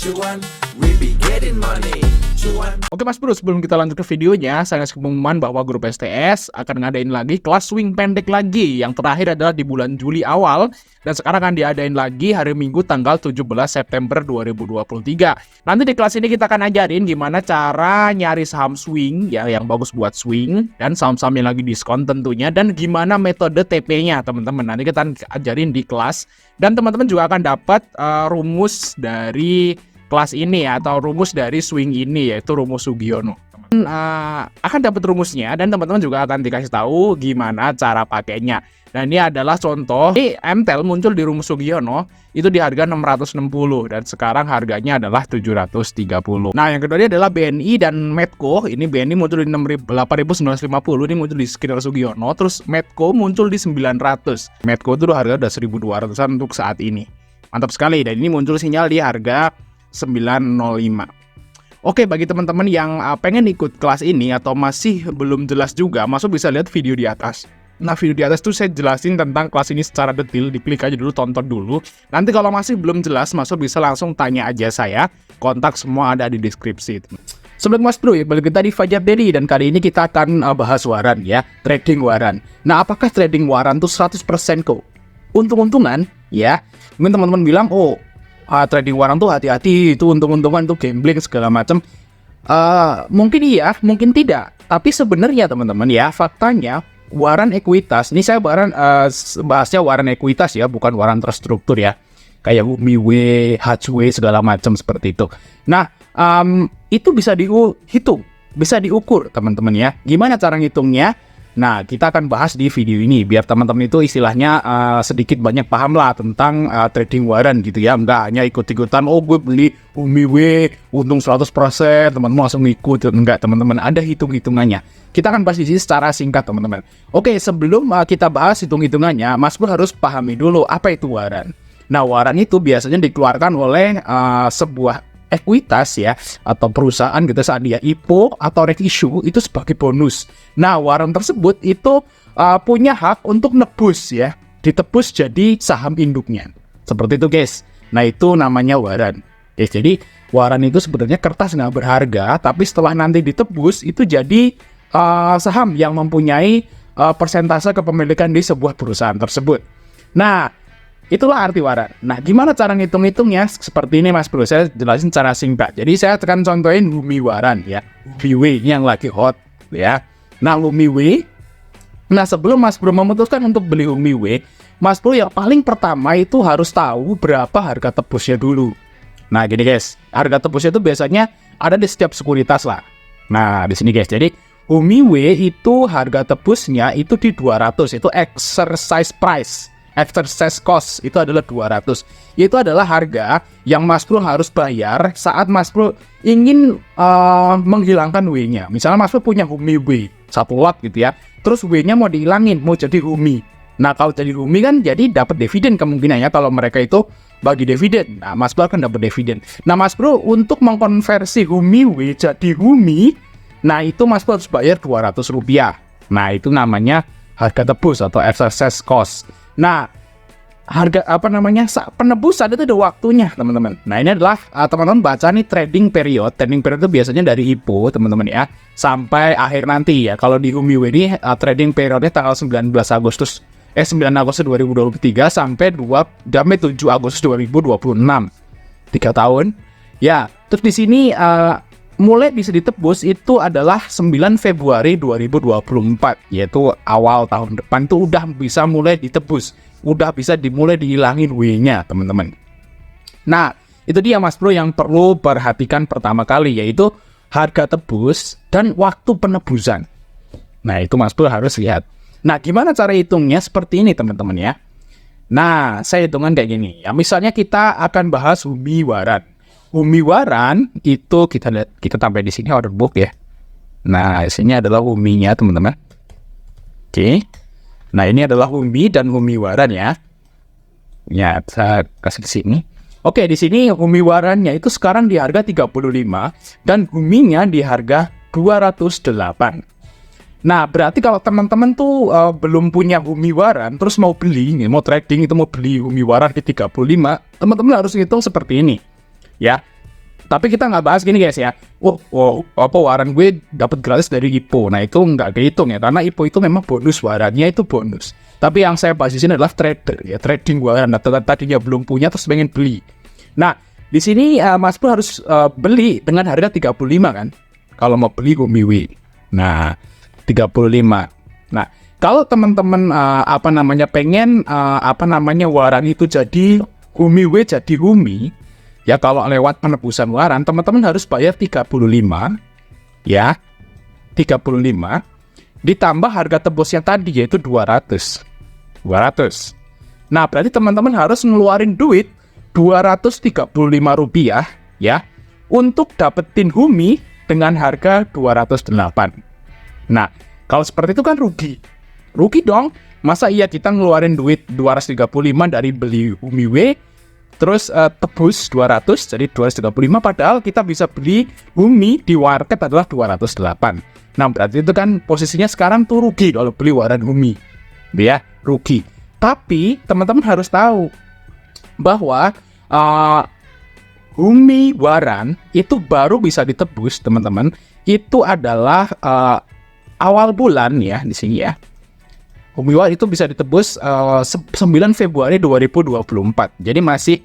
cuan, we be getting money. Cuan. Oke Mas Bro, sebelum kita lanjut ke videonya, saya ngasih pengumuman bahwa grup STS akan ngadain lagi kelas swing pendek lagi. Yang terakhir adalah di bulan Juli awal, dan sekarang akan diadain lagi hari Minggu tanggal 17 September 2023. Nanti di kelas ini kita akan ajarin gimana cara nyari saham swing ya yang bagus buat swing, dan saham-saham yang lagi diskon tentunya, dan gimana metode TP-nya teman-teman. Nanti kita ajarin di kelas, dan teman-teman juga akan dapat rumus dari kelas ini atau rumus dari swing ini, yaitu rumus Sugiono. Akan dapat rumusnya, dan teman-teman juga akan dikasih tahu gimana cara pakainya. Dan ini adalah contoh MTEL muncul di rumus Sugiono itu di harga 660, dan sekarang harganya adalah 730. Nah, yang kedua ini adalah BNI dan Medco. Ini BNI muncul di 8.950, ini muncul di sekitar Sugiono. Terus Medco muncul di 900. Medco itu harga udah 1.200-an untuk saat ini. Mantap sekali, dan ini muncul sinyal di harga 905. Oke, bagi teman-teman yang pengen ikut kelas ini atau masih belum jelas juga, masuk bisa lihat video di atas. Nah, video di atas tuh saya jelasin tentang kelas ini secara detail, diklik aja dulu, tonton dulu. Nanti kalau masih belum jelas, masuk bisa langsung tanya aja saya. Kontak semua ada di deskripsi. Sebelum Mas Bro, balik kita di Fajar Daily, dan kali ini kita akan bahas waran ya, trading waran. Nah, apakah trading waran tuh 100% kok untung-untungan ya? Mungkin teman-teman bilang, oh, trading waran tuh hati-hati, itu untung-untungan, tuh gambling segala macam. Mungkin iya, mungkin tidak. Tapi sebenarnya teman-teman ya, faktanya waran ekuitas. Ini saya bahasnya waran ekuitas ya, bukan waran terstruktur ya. Kayak UMIW, HW segala macam seperti itu. Nah, itu bisa dihitung, bisa diukur teman-teman ya. Gimana cara ngitungnya? Nah, kita akan bahas di video ini biar teman-teman itu istilahnya sedikit banyak paham lah tentang trading waran gitu ya. Enggak hanya ikut-ikutan, oh gue beli UMIW untung 100%, teman-teman langsung ikut. Enggak, teman-teman, ada hitung-hitungannya. Kita akan bahas di sini secara singkat, teman-teman. Oke, sebelum kita bahas hitung-hitungannya, Mas Bro harus pahami dulu apa itu waran. Nah, waran itu biasanya dikeluarkan oleh sebuah ekuitas ya, atau perusahaan gitu saat dia IPO atau reissue itu sebagai bonus. Nah, waran tersebut itu punya hak untuk nebus ya, ditebus jadi saham induknya. Seperti itu guys. Nah, itu namanya waran. Guys, jadi waran itu sebenarnya kertas nggak berharga, tapi setelah nanti ditebus itu jadi saham yang mempunyai persentase kepemilikan di sebuah perusahaan tersebut. Nah, itulah arti waran. Nah, gimana cara ngitung-ngitungnya? Seperti ini Mas Bro, saya jelasin secara singkat. Jadi saya akan contohin UMI waran ya, UMIW yang lagi hot ya. Nah, UMIW. Nah, sebelum Mas Bro memutuskan untuk beli UMIW, Mas Bro yang paling pertama itu harus tahu berapa harga tebusnya dulu. Nah, gini guys, harga tebusnya itu biasanya ada di setiap sekuritas lah. Nah, di sini guys, jadi UMIW itu harga tebusnya itu di 200, itu exercise price. Exercise cost itu adalah 200. Itu adalah harga yang Mas Bro harus bayar saat Mas Bro ingin menghilangkan W-nya. Misalnya Mas Bro punya UMI W 1 lot gitu ya, terus W-nya mau dihilangin, mau jadi UMI. Nah, kalau jadi UMI kan jadi dapat dividen kemungkinannya kalau mereka itu bagi dividen. Nah, Mas Bro akan dapat dividen. Nah, Mas Bro untuk mengkonversi UMI W jadi UMI, nah itu Mas Bro harus bayar Rp200. Nah, itu namanya harga tebus atau exercise cost. Nah, harga penebusan itu ada waktunya, teman-teman. Nah, ini adalah teman-teman baca nih trading period. Trading period itu biasanya dari IPO, teman-teman ya, sampai akhir nanti ya. Kalau di UMIW ini trading periodnya tanggal 9 Agustus 2023 sampai 7 Agustus 2026. 3 tahun. Ya, terus di sini mulai bisa ditebus itu adalah 9 Februari 2024, yaitu awal tahun depan itu udah bisa mulai ditebus, udah bisa dimulai dihilangin W-nya, teman-teman. Nah, itu dia Mas Bro yang perlu perhatikan pertama kali, yaitu harga tebus dan waktu penebusan. Nah, itu Mas Bro harus lihat. Nah, gimana cara hitungnya? Seperti ini, teman-teman ya. Nah, saya hitungan kayak gini. Ya, misalnya kita akan bahas UMI waran. UMI waran itu kita lihat, kita tampil di sini order book ya. Nah, sini adalah UMI-nya, teman-teman. Oke. Nah, ini adalah UMI dan UMI waran ya. Ya, saya kasih di sini. Oke, di sini UMI warannya itu sekarang di harga 35 dan UMI-nya di harga 208. Nah, berarti kalau teman-teman tuh belum punya UMI waran, terus mau beli, mau trading itu mau beli UMI waran di 35, teman-teman harus hitung seperti ini. Ya, Tapi kita nggak bahas gini guys ya. Apa waran gue dapat gratis dari IPO. Nah itu nggak kehitung ya, karena IPO itu memang bonus, warannya itu bonus. Tapi yang saya bahas di sini adalah trader ya, trading waran. Nah, tadinya belum punya terus pengen beli. Nah di sini Mas Bro harus beli dengan harga 35 kan. Kalau mau beli Humiwe. Nah 35. Nah kalau teman-teman pengen waran itu jadi Humiwe jadi Humi. Ya kalau lewat penebusan waran, teman-teman harus bayar 35, ya, 35, ditambah harga tebus yang tadi yaitu 200. Nah berarti teman-teman harus ngeluarin duit 235 rupiah, ya, untuk dapetin Humi dengan harga 208. Nah kalau seperti itu kan rugi dong. Masa iya kita ngeluarin duit 235 dari beli Humiwe, terus tebus 200 jadi 235, padahal kita bisa beli Humi di market adalah 208. Nah berarti itu kan posisinya sekarang tuh rugi kalau beli waran Humi, ya, rugi. Tapi teman-teman harus tahu bahwa Humi waran itu baru bisa ditebus, teman-teman, itu adalah awal bulan ya di sini ya. Humi waran itu bisa ditebus 9 Februari 2024. Jadi masih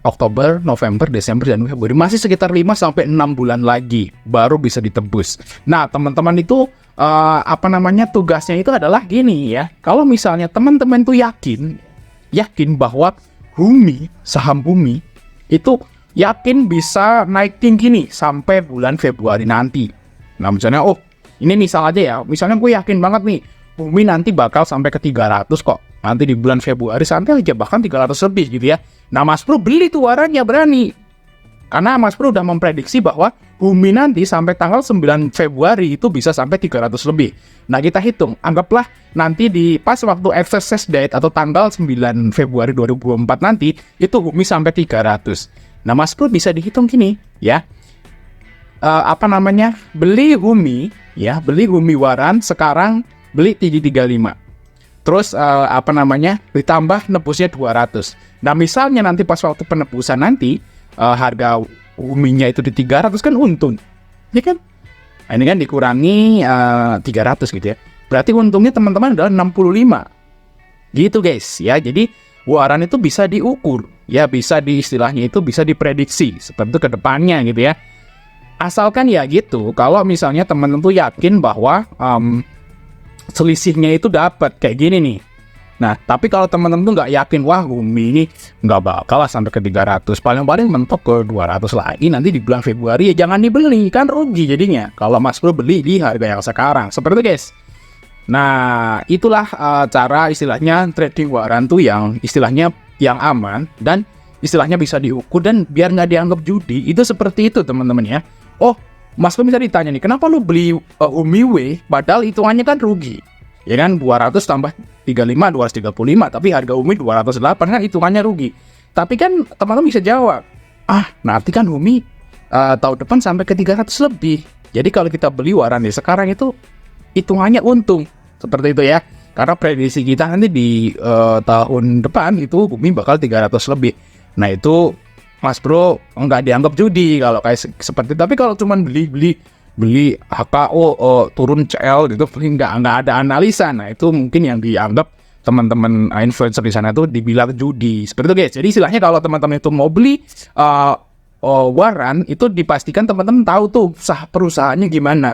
Oktober, November, Desember, Januari, Februari, masih sekitar 5-6 bulan lagi baru bisa ditebus. Nah, teman-teman itu tugasnya itu adalah gini ya. Kalau misalnya teman-teman tuh yakin bahwa saham Humi itu yakin bisa naik tinggi nih sampai bulan Februari nanti. Nah, misalnya ini misal aja ya. Misalnya gue yakin banget nih Humi nanti bakal sampai ke 300 kok. Nanti di bulan Februari sampai aja bahkan 300 lebih gitu ya. Nah Mas Bro beli tuh warannya berani. Karena Mas Bro udah memprediksi bahwa Humi nanti sampai tanggal 9 Februari itu bisa sampai 300 lebih. Nah kita hitung, anggaplah nanti di pas waktu exercise date atau tanggal 9 Februari 2024 nanti itu Humi sampai 300. Nah Mas Bro bisa dihitung gini ya. Beli Humi ya, beli Humi waran sekarang beli 335. Terus ditambah nebusnya 200. Nah misalnya nanti pas waktu penebusan nanti harga Huminya itu di 300 kan untung, ya kan? Nah, ini kan dikurangi 300 gitu ya. Berarti untungnya teman-teman adalah 65. Gitu guys ya. Jadi waran itu bisa diukur, ya, bisa istilahnya itu bisa diprediksi seperti itu ke depannya gitu ya. Asalkan ya gitu, kalau misalnya teman-teman tuh yakin bahwa selisihnya itu dapat kayak gini nih. Nah, tapi kalau teman-teman tuh nggak yakin, wah Humi ini nggak bakal sampai ke 300, paling-paling mentok ke 200 lagi nanti di bulan Februari, ya jangan dibeli, kan rugi jadinya kalau Mas Bro beli di harga yang sekarang. Seperti itu guys. Nah, itulah cara istilahnya trading waran tuh yang istilahnya yang aman dan istilahnya bisa diukur dan biar nggak dianggap judi. Itu seperti itu teman-teman ya. Oh, Mas Bro bisa ditanya nih, kenapa lu beli Humiwe padahal hitungannya kan rugi? Ya kan 200 tambah 35 235, tapi harga Humi 208 kan hitungannya rugi. Tapi kan teman-teman bisa jawab, nanti kan Humi tahun depan sampai ke 300 lebih. Jadi kalau kita beli waran di sekarang itu hitungannya untung. Seperti itu ya. Karena prediksi kita nanti di tahun depan itu Humi bakal 300 lebih. Nah itu Mas Bro nggak dianggap judi kalau kayak seperti. Tapi kalau cuma beli HKO turun CL gitu, nggak ada analisa. Nah itu mungkin yang dianggap teman-teman influencer di sana tuh dibilang judi. Seperti itu guys. Jadi istilahnya kalau teman-teman itu mau beli waran itu dipastikan teman-teman tahu tuh perusahaannya gimana.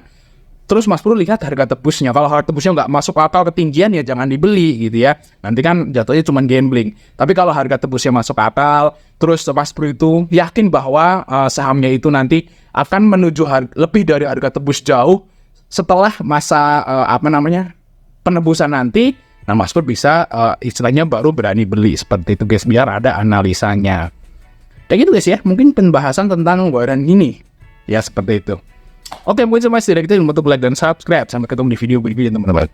Terus Mas Bro lihat harga tebusnya. Kalau harga tebusnya nggak masuk akal ketinggian ya jangan dibeli gitu ya. Nanti kan jatuhnya cuma gambling. Tapi kalau harga tebusnya masuk akal, terus Mas Bro itu yakin bahwa sahamnya itu nanti akan menuju lebih dari harga tebus jauh setelah masa penebusan nanti. Nah Mas Bro bisa istilahnya baru berani beli. Seperti itu guys, biar ada analisanya. Kayak gitu guys ya. Mungkin pembahasan tentang waran ini ya seperti itu. Oke, mungkin cuma sedikit, jangan lupa like dan subscribe. Sampai ketemu di video berikutnya teman-teman.